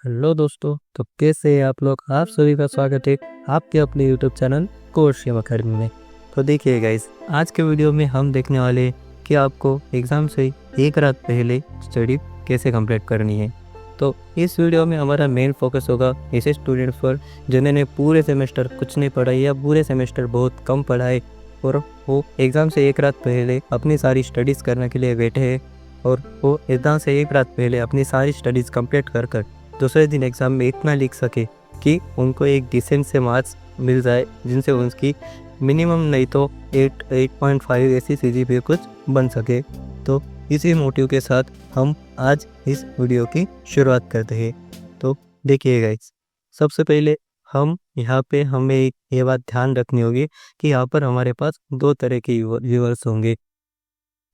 Hello दोस्तों, तो कैसे हैं आप लोग। आप सभी का स्वागत है आपके अपने यूट्यूब चैनल कोर्स अकेडमी में। तो देखिए गाइस, आज के वीडियो में हम देखने वाले हैं कि आपको एग्ज़ाम से एक रात पहले स्टडी कैसे कंप्लीट करनी है। तो इस वीडियो में हमारा मेन फोकस होगा ऐसे स्टूडेंट्स पर जिन्होंने पूरे सेमेस्टर कुछ नहीं पढ़ा या पूरे सेमेस्टर बहुत कम पढ़ा है और वो एग्ज़ाम से एक रात पहले अपनी सारी स्टडीज़ करने के लिए बैठे हैं और वो एग्ज़ाम से एक रात पहले अपनी सारी स्टडीज़ कंप्लीट कर दूसरे दिन एग्ज़ाम में इतना लिख सके कि उनको एक डिसेंट से मार्क्स मिल जाए जिनसे उनकी मिनिमम नहीं तो 8.5 ऐसी CGPA कुछ बन सके। तो इसी मोटिव के साथ हम आज इस वीडियो की शुरुआत करते हैं। तो देखिए गाइस, सबसे पहले हम यहाँ पे हमें ये बात ध्यान रखनी होगी कि यहाँ पर हमारे पास दो तरह के व्यूअर्स होंगे।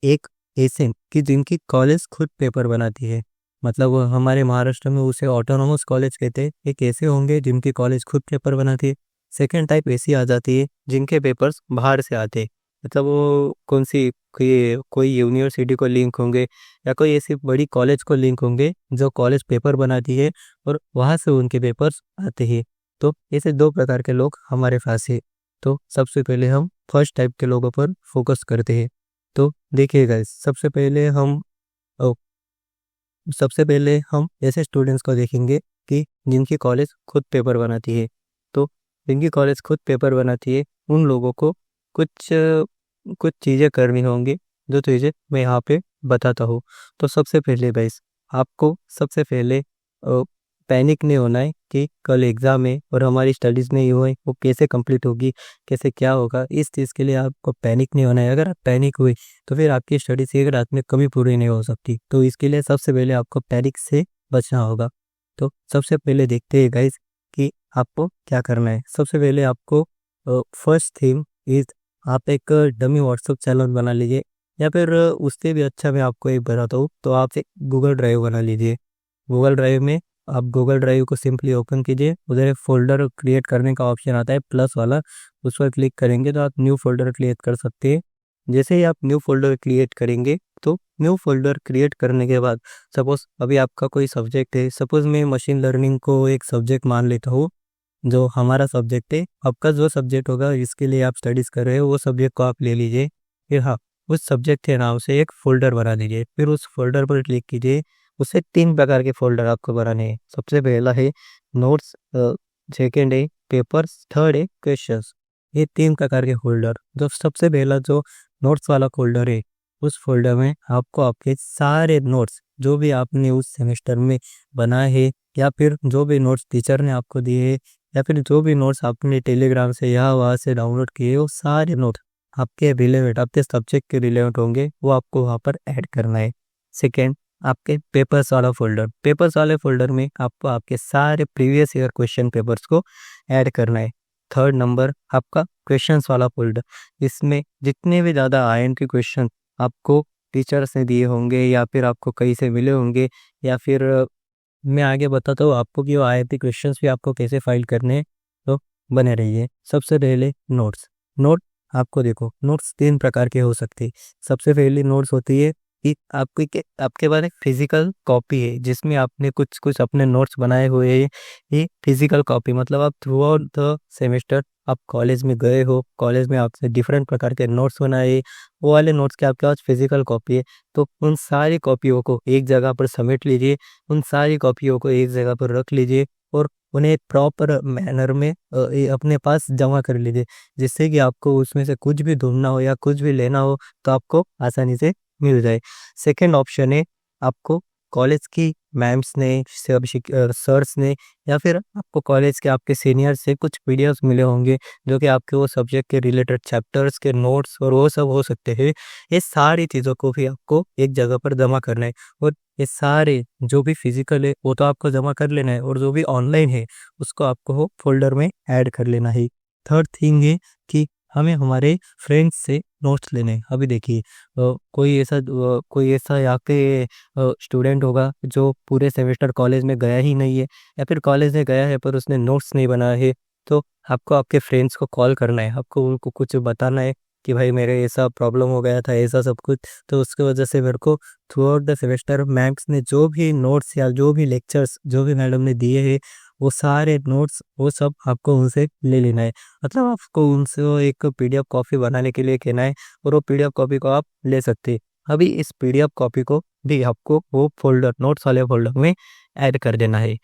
एक ऐसे कि जिनकी कॉलेज खुद पेपर बनाती है, मतलब वो हमारे महाराष्ट्र में उसे ऑटोनोमस कॉलेज कहते हैं। एक ऐसे होंगे जिनकी कॉलेज खुद पेपर बनाती है। सेकंड टाइप ऐसी आ जाती है जिनके पेपर्स बाहर से आते हैं, मतलब वो कौन सी कोई यूनिवर्सिटी को लिंक होंगे या कोई ऐसी बड़ी कॉलेज को लिंक होंगे जो कॉलेज पेपर बनाती है और वहाँ से उनके पेपर्स आते हैं। तो ऐसे दो प्रकार के लोग हमारे पास है। तो सबसे पहले हम फर्स्ट टाइप के लोगों पर फोकस करते हैं। तो देखिए गाइस, सबसे पहले हम ऐसे स्टूडेंट्स को देखेंगे कि जिनकी कॉलेज खुद पेपर बनाती है। तो जिनकी कॉलेज खुद पेपर बनाती है उन लोगों को कुछ कुछ चीज़ें करनी होंगी, जो चीज़ें मैं यहाँ पे बताता हूँ। तो सबसे पहले गाइस, आपको सबसे पहले पैनिक नहीं होना है कि कल एग्ज़ाम है और हमारी स्टडीज़ नहीं हुई, वो कैसे कंप्लीट होगी, कैसे क्या होगा। इस चीज़ के लिए आपको पैनिक नहीं होना है। अगर आप पैनिक हुए तो फिर आपकी स्टडीज़ एक रात में कभी पूरी नहीं हो सकती। तो इसके लिए सबसे पहले आपको पैनिक से बचना होगा। तो सबसे पहले देखते हैं गाइस कि आपको क्या करना है। सबसे पहले आपको फर्स्ट थिंग इज़, आप एक डमी व्हाट्सएप चैनल बना लीजिए या फिर उससे भी अच्छा मैं आपको एक बताता हूँ, तो आप एक गूगल ड्राइव बना लीजिए। गूगल ड्राइव में आप गूगल ड्राइव को सिंपली ओपन कीजिए, उधर एक फ़ोल्डर क्रिएट करने का ऑप्शन आता है प्लस वाला, उस पर क्लिक करेंगे तो आप न्यू फ़ोल्डर क्रिएट कर सकते हैं। जैसे ही आप न्यू फ़ोल्डर क्रिएट करेंगे तो न्यू फ़ोल्डर क्रिएट करने के बाद सपोज़ अभी आपका कोई सब्जेक्ट है, सपोज़ मैं मशीन लर्निंग को एक सब्जेक्ट मान लेता हूँ जो हमारा सब्जेक्ट है। आपका जो सब्जेक्ट होगा जिसके लिए आप स्टडीज़ कर रहे हो वो सब्जेक्ट को आप ले लीजिए। फिर हाँ, उस सब्जेक्ट के नाम से एक फ़ोल्डर बना दीजिए, फिर उस फ़ोल्डर पर क्लिक कीजिए। उससे 3 प्रकार के फ़ोल्डर आपको बनाने हैं। सबसे पहला है नोट्स, सेकंड है पेपर्स, थर्ड है क्वेश्चंस। ये 3 प्रकार के फ़ोल्डर। जो सबसे पहला जो नोट्स वाला फ़ोल्डर है, उस फ़ोल्डर में आपको आपके सारे नोट्स जो भी आपने उस सेमेस्टर में बनाए हैं या फिर जो भी नोट्स टीचर ने आपको दिए हैं या फिर जो भी नोट्स आपने टेलीग्राम से या वहाँ से डाउनलोड किए, वो सारे नोट आपके रिलेवेंट, आपके सब्जेक्ट के रिलेवेंट होंगे, वो आपको वहाँ पर ऐड करना है। सेकेंड, आपके पेपर्स वाला फ़ोल्डर। पेपर्स वाले फ़ोल्डर में आपको आपके सारे प्रीवियस ईयर क्वेश्चन पेपर्स को ऐड करना है। थर्ड नंबर, आपका क्वेश्चंस वाला फ़ोल्डर। इसमें जितने भी ज़्यादा INT क्वेश्चन आपको टीचर्स ने दिए होंगे या फिर आपको कहीं से मिले होंगे या फिर मैं आगे बताता हूँ आपको कि वो IIT क्वेश्चंस भी आपको कैसे फाइल करने हैं। तो बने रहिए। सबसे पहले नोट्स। आपको देखो, नोट्स 3 प्रकार के हो सकते हैं। सबसे पहली नोट्स होती है कि आपके पास एक फिजिकल कॉपी है जिसमें आपने कुछ कुछ अपने नोट्स बनाए हुए हैं। ये फिजिकल कॉपी मतलब आप थ्रू आउट द सेमेस्टर आप कॉलेज में गए हो, कॉलेज में आपने डिफरेंट प्रकार के नोट्स बनाए, वो वाले नोट्स के आपके पास फिजिकल कॉपी है। तो उन सारी कॉपियों को एक जगह पर समेट लीजिए, उन सारी कॉपियों को एक जगह पर रख लीजिए और उन्हें प्रॉपर मैनर में अपने पास जमा कर लीजिए, जिससे कि आपको उसमें से कुछ भी ढूंढना हो या कुछ भी लेना हो तो आपको आसानी से मिल जाए। सेकंड ऑप्शन है, आपको कॉलेज की मैम्स ने, सर्स ने या फिर आपको कॉलेज के आपके सीनियर से कुछ पीडीएफ्स मिले होंगे जो कि आपके वो सब्जेक्ट के रिलेटेड चैप्टर्स के नोट्स और वो सब हो सकते हैं। ये सारी चीज़ों को भी आपको एक जगह पर जमा करना है और ये सारे जो भी फिजिकल है वो तो आपको जमा कर लेना है और जो भी ऑनलाइन है उसको आपको वो फोल्डर में ऐड कर लेना है। थर्ड थिंग है कि हमें हमारे फ्रेंड्स से नोट्स लेने हैं। अभी देखिए, कोई ऐसा यहाँ पे स्टूडेंट होगा जो पूरे सेमेस्टर कॉलेज में गया ही नहीं है या फिर कॉलेज में गया है पर उसने नोट्स नहीं बनाया है। तो आपको आपके फ्रेंड्स को कॉल करना है, आपको उनको कुछ बताना है कि भाई मेरे ऐसा प्रॉब्लम हो गया था, ऐसा सब कुछ। तो उसकी वजह से मेरे को through out the semester ma'am's ने जो भी नोट्स या जो भी लेक्चर्स जो भी मैडम ने दिए हैं, वो सारे नोट्स वो सब आपको उनसे ले लेना है। मतलब आपको उनसे वो एक पीडीएफ कॉपी बनाने के लिए कहना है, और वो पीडीएफ कॉपी को आप ले सकते हैं। अभी इस पीडीएफ कॉपी को भी आपको वो फोल्डर नोट्स वाले फोल्डर में ऐड कर देना है।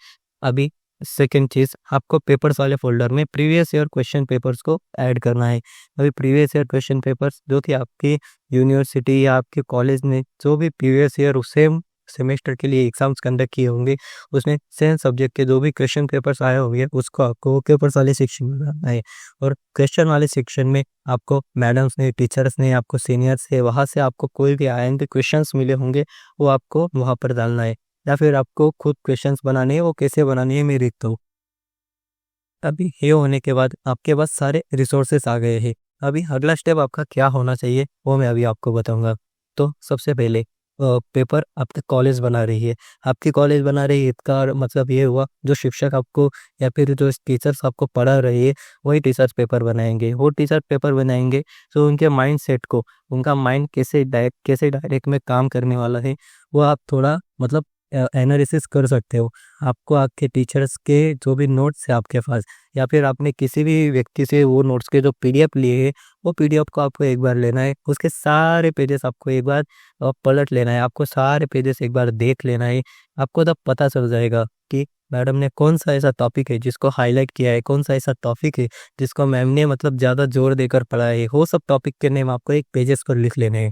अभी सेकेंड चीज़, आपको पेपर्स वाले फोल्डर में प्रीवियस ईयर क्वेश्चन पेपर्स को ऐड करना है। अभी प्रीवियस ईयर क्वेश्चन पेपर्स जो कि आपकी यूनिवर्सिटी या आपके कॉलेज ने जो भी प्रीवियस ईयर सेम सेमेस्टर के लिए एग्जाम्स कंडक्ट किए होंगे, उसमें सेम सब्जेक्ट के जो भी क्वेश्चन पेपर्स आए होंगे, उसको आपको पेपर्स वाले सेक्शन में डालना है। और क्वेश्चन वाले सेक्शन में आपको मैडम्स ने, टीचर्स ने, आपको सीनियर्स से, वहाँ से आपको कोई भी आएंगे क्वेश्चंस मिले होंगे, वो आपको वहाँ पर डालना है। या फिर आपको खुद क्वेश्चंस बनाने हैं, वो कैसे बनाने हैं मैं देखता हूँ। अभी ये होने के बाद आपके पास सारे रिसोर्सेस आ गए हैं। अभी अगला स्टेप आपका क्या होना चाहिए वो मैं अभी आपको बताऊंगा। तो सबसे पहले पेपर आपके कॉलेज बना रही है, आपकी कॉलेज बना रही है, इसका मतलब ये हुआ जो शिक्षक आपको या फिर जो टीचर्स आपको पढ़ा रही है, वही टीचर्स पेपर बनाएंगे। वो टीचर पेपर बनाएंगे तो उनके माइंड सेट को, उनका माइंड कैसे डायरेक्ट में काम करने वाला है, वो आप थोड़ा मतलब एनालिसिस कर सकते हो। आपको आपके टीचर्स के जो भी नोट्स है आपके पास, या फिर आपने किसी भी व्यक्ति से वो नोट्स के जो पीडीएफ लिए है, वो पीडीएफ को आपको एक बार लेना है, उसके सारे पेजेस आपको एक बार पलट लेना है, आपको सारे पेजेस एक बार देख लेना है। आपको तब पता चल जाएगा कि मैडम ने कौन सा ऐसा टॉपिक है जिसको हाईलाइट किया है, कौन सा ऐसा टॉपिक है जिसको मैम ने मतलब ज़्यादा जोर देकर पढ़ाया है। वो सब टॉपिक के नेम आपको एक पेजेस पर लिख लेने हैं।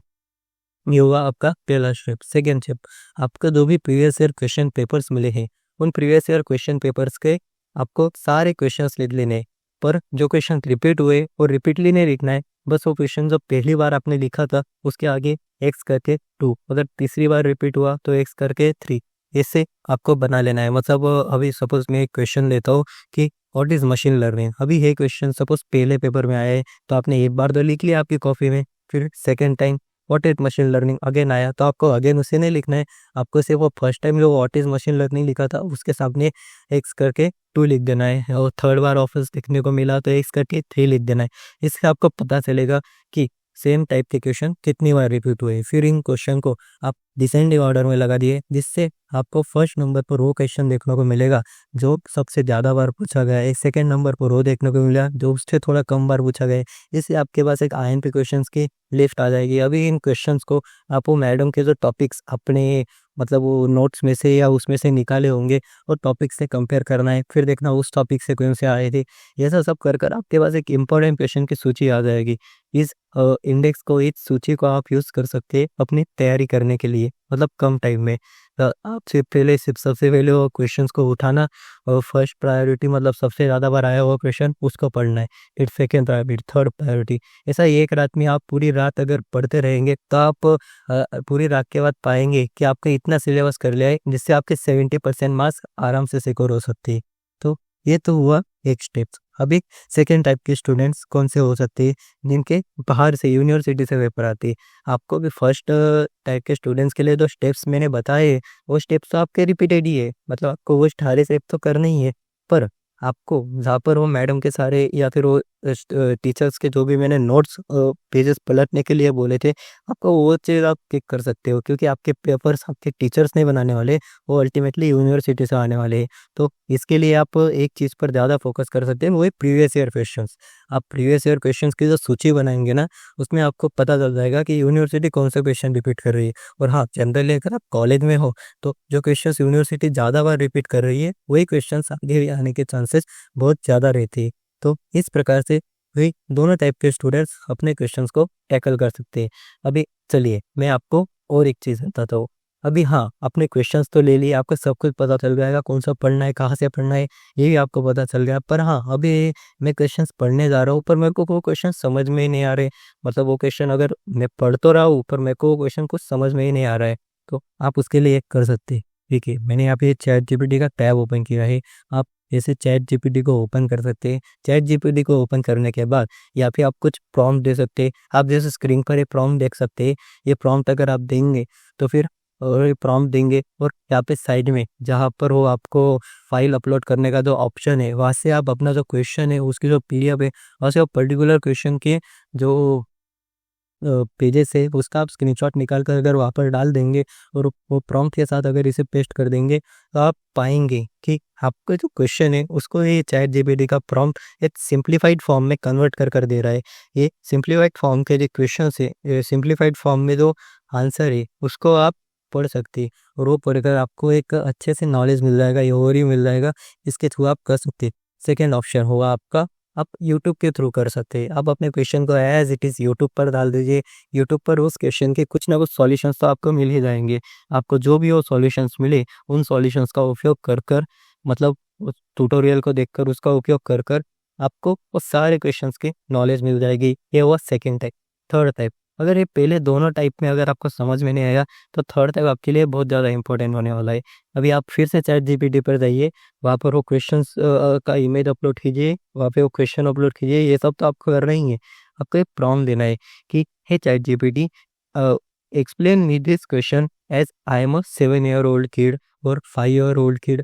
ये हुआ आपका पहला स्टेप। सेकेंड स्टेप, आपको जो भी प्रीवियस ईयर क्वेश्चन पेपर्स मिले हैं, उन प्रीवियस ईयर क्वेश्चन पेपर्स के आपको सारे क्वेश्चंस लिख लेने हैं। पर जो क्वेश्चन रिपीट हुए वो रिपीटली नहीं लिखना है, बस वो क्वेश्चन जो पहली बार आपने लिखा था उसके आगे एक्स करके 2, अगर तीसरी बार रिपीट हुआ तो एक्स करके 3, ऐसे आपको बना लेना है। मतलब अभी सपोज मैं एक क्वेश्चन लेता हूँ कि व्हाट इज मशीन लर्निंग। अभी ये क्वेश्चन सपोज पहले पेपर में आया है, तो आपने एक बार तो लिख लिया आपकी कॉपी में, फिर second time what is machine learning again आया, तो आपको अगेन उसे नहीं लिखना है। आपको सिर्फ वो फर्स्ट टाइम जो व्हाट इज मशीन लर्निंग लिखा था उसके सामने एक्स करके 2 लिख देना है, और थर्ड बार ऑफिस लिखने को मिला तो एक्स करके 3 लिख देना है। इससे आपको पता चलेगा कि सेम टाइप के क्वेश्चन कितनी बार रिपीट हुए। फिर इन क्वेश्चन को आप डिसेंडिंग ऑर्डर में लगा दिए, जिससे आपको फर्स्ट नंबर पर वो क्वेश्चन देखने को मिलेगा जो सबसे ज़्यादा बार पूछा गया है, सेकंड नंबर पर वो देखने को मिला जो उससे थोड़ा कम बार पूछा गया है। इससे आपके पास एक आईएमपी क्वेश्चंस की लिस्ट आ जाएगी। अभी इन क्वेश्चंस को आपको मैडम के जो टॉपिक्स अपने मतलब वो नोट्स में से या उसमें से निकाले होंगे और टॉपिक से कंपेयर करना है, फिर देखना उस टॉपिक से कौन से आए थे। ऐसा सब कर कर आपके पास एक इम्पोर्टेंट क्वेश्चन की सूची आ जाएगी। इस इंडेक्स को, इस सूची को आप यूज़ कर सकते हैं अपनी तैयारी करने के लिए, मतलब कम टाइम में। आपसे पहले सबसे पहले वो क्वेश्चंस को उठाना, और फर्स्ट प्रायोरिटी मतलब सबसे ज़्यादा बार आया हुआ क्वेश्चन उसको पढ़ना है, फिर सेकेंड प्रायोरिटी, थर्ड प्रायोरिटी। ऐसा एक रात में आप पूरी रात अगर पढ़ते रहेंगे तो आप पूरी रात के बाद पाएंगे कि आपने इतना सिलेबस कर लिया है जिससे आपके 70% मार्क्स आराम से सिक्योर हो सकते हैं। तो ये तो हुआ एक स्टेप्स। अभी सेकेंड टाइप के स्टूडेंट्स कौन से हो सकते हैं, जिनके बाहर से यूनिवर्सिटी से पेपर आते हैं। आपको भी फर्स्ट टाइप के स्टूडेंट्स के लिए जो स्टेप्स मैंने बताए, वो स्टेप्स तो आपके रिपीटेड ही है, मतलब आपको वो सारे स्टेप तो करने ही है। पर आपको जहाँ पर वो मैडम के सारे या फिर वो टीचर्स के जो भी मैंने नोट्स पेजेस पलटने के लिए बोले थे, आपको वो चीज़ आप क्लिक कर सकते हो, क्योंकि आपके पेपर्स आपके टीचर्स नहीं बनाने वाले, वो अल्टीमेटली यूनिवर्सिटी से आने वाले हैं। तो इसके लिए आप एक चीज़ पर ज़्यादा फोकस कर सकते हैं, वो है प्रीवियस ईयर क्वेश्चंस। आप प्रीवियस ईयर क्वेश्चंस की जो सूची बनाएंगे ना, उसमें आपको पता चल जाएगा कि यूनिवर्सिटी कौन सा क्वेश्चन रिपीट कर रही है। और हाँ, जनरली अगर आप कॉलेज में हो तो जो क्वेश्चंस यूनिवर्सिटी ज़्यादा बार रिपीट कर रही है, वही क्वेश्चंस आगे भी आने के चांसेस बहुत ज़्यादा रहती है। तो इस प्रकार से वही दोनों टाइप के स्टूडेंट्स अपने क्वेश्चंस को टैकल कर सकते हैं। अभी चलिए मैं आपको और एक चीज़ बताता हूँ। अभी हाँ, आपने क्वेश्चंस तो ले लिए, आपको सब कुछ पता चल जाएगा, कौन सा पढ़ना है, कहाँ से पढ़ना है, ये भी आपको पता चल गया। पर हाँ, अभी मैं क्वेश्चंस पढ़ने जा रहा हूँ, पर मेरे को वो क्वेश्चन समझ में ही नहीं आ रहे। मतलब वो क्वेश्चन अगर मैं पढ़ तो रहा हूँ, पर मेरे को वो क्वेश्चन कुछ समझ में ही नहीं आ रहा है। तो आप उसके लिए एक कर सकते हैं। ठीक है, मैंने यहाँ पे चैट जीपीटी का टैब ओपन किया है। आप जैसे चैट जीपीटी को ओपन कर सकते हैं। चैट जीपीटी को ओपन करने के बाद या फिर आप कुछ प्रॉम्प्ट दे सकते हैं। आप जैसे स्क्रीन पर एक प्रॉम्प्ट देख सकते हैं, ये प्रॉम्प्ट अगर आप देंगे तो फिर और ये प्रॉम्प्ट देंगे, और यहाँ पे साइड में जहाँ पर वो आपको फाइल अपलोड करने का जो ऑप्शन है, वहाँ से आप अपना जो क्वेश्चन है उसकी जो पीडीएफ है, वहाँ से वो पर्टिकुलर क्वेश्चन के जो पेजेस है उसका आप स्क्रीनशॉट निकाल कर अगर वहाँ पर डाल देंगे और वो प्रॉम्प्ट के साथ अगर इसे पेस्ट कर देंगे तो आप पाएंगे कि आपका जो क्वेश्चन है उसको ये चैट जीपीटी का प्रॉम्प्ट एक सिंप्लीफाइड फॉर्म में कन्वर्ट कर दे रहा है। ये सिंप्लीफाइड फॉर्म के जो क्वेश्चन है, सिंप्लीफाइड फॉर्म में जो आंसर है उसको आप पढ़ सकते हैं और वो पढ़कर आपको एक अच्छे से नॉलेज मिल जाएगा, ये और ही मिल जाएगा। इसके थ्रू आप कर सकते हैं। सेकेंड ऑप्शन होगा आपका, आप यूट्यूब के थ्रू कर सकते हैं। आप अपने क्वेश्चन को एज इट इज़ यूट्यूब पर डाल दीजिए। यूट्यूब पर उस क्वेश्चन के कुछ ना कुछ सॉल्यूशंस तो आपको मिल ही जाएंगे। आपको जो भी वो सॉल्यूशंस मिले उन सॉल्यूशंस का उपयोग कर मतलब उस ट्यूटोरियल को देखकर उसका उपयोग कर आपको वो सारे क्वेश्चंस की नॉलेज मिल जाएगी। ये हुआ सेकेंड टाइप। थर्ड टाइप, अगर ये पहले दोनों टाइप में अगर आपको समझ में नहीं आएगा तो थर्ड टाइप आपके लिए बहुत ज़्यादा इंपॉर्टेंट होने वाला है। अभी आप फिर से चैट जीपीटी पर जाइए, वहाँ पर वो क्वेश्चंस का इमेज अपलोड कीजिए, वहाँ पे वो क्वेश्चन अपलोड कीजिए। ये सब तो आपको करना ही है। आपको एक प्रॉम्प्ट देना है कि hey chat GPT, explain me this question as I am a 7 year old kid और 5 year old किड।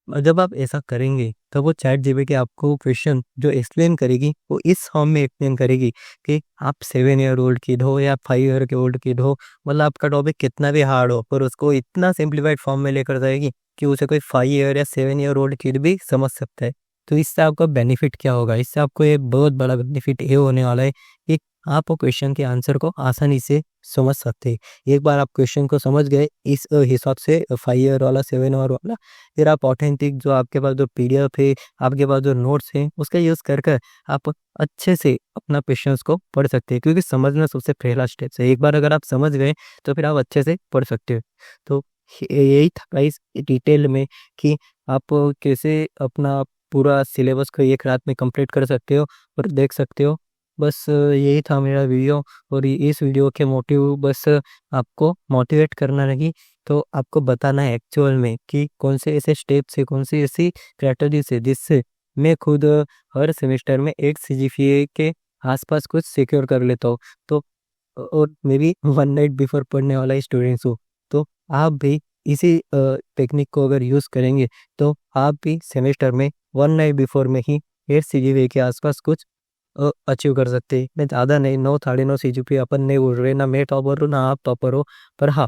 जब आप ऐसा करेंगे तब वो चैट जीपीटी आपको क्वेश्चन जो एक्सप्लेन करेगी वो इस फॉर्म में एक्सप्लेन करेगी कि आप 7 year old किड हो या 5 year old किड हो, मतलब आपका टॉपिक कितना भी हार्ड हो पर उसको इतना सिंप्लीफाइड फॉर्म में लेकर जाएगी कि उसे कोई 5 year या 7 year old किड भी समझ सकता है। तो इससे आपका बेनिफिट क्या होगा? इससे आपको ये बहुत बड़ा बेनिफिट ये होने वाला है कि आप वो क्वेश्चन के आंसर को आसानी से समझ सकते हैं। एक बार आप क्वेश्चन को समझ गए इस हिसाब से 5 year वाला 7 year वाला, फिर आप ऑथेंटिक जो आपके पास जो पीडीएफ है, आपके पास जो नोट्स हैं, उसका यूज़ कर आप अच्छे से अपना क्वेश्चंस को पढ़ सकते हैं, क्योंकि समझना सबसे पहला स्टेप है। एक बार अगर आप समझ गए तो फिर आप अच्छे से पढ़ सकते हो। तो यही था गाइस डिटेल में कि आप कैसे अपना पूरा सिलेबस को एक रात में कंप्लीट कर सकते हो और देख सकते हो। बस यही था मेरा वीडियो। और इस वीडियो के मोटिव बस आपको मोटिवेट करना नहीं, तो आपको बताना है एक्चुअल में कि कौन से ऐसे स्टेप्स है, कौन सी ऐसी स्ट्रैटेजीज है जिससे मैं खुद हर सेमेस्टर में 8 सीजीपीए के आसपास कुछ सिक्योर कर लेता हूँ। तो और मैं भी 1 नाइट बिफोर पढ़ने वाला स्टूडेंट्स हूँ। तो आप भी इसी टेक्निक को अगर यूज़ करेंगे तो आप भी सेमेस्टर में 1 नाइट बिफोर में ही 8 सीजीपीए के आसपास कुछ अचीव कर सकते हैं। मैं ज़्यादा नहीं, 9 9.5 सीजीपीए अपन नहीं बोल रहे, ना मैं टॉपर हूँ ना आप टॉपर हो, पर हाँ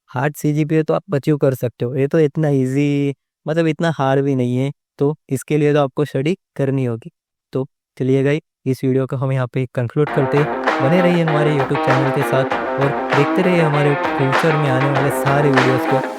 8 सीजीपीए तो आप अचीव कर सकते हो। ये तो इतना इजी, मतलब इतना हार्ड भी नहीं है। तो इसके लिए तो आपको स्टडी करनी होगी। तो चलिए गाइस, इस वीडियो को हम यहाँ पे कंक्लूड करते हैं। बने रहिए हमारे यूट्यूब चैनल के साथ और देखते रहिए हमारे फ्यूचर में आने वाले सारे वीडियोस को।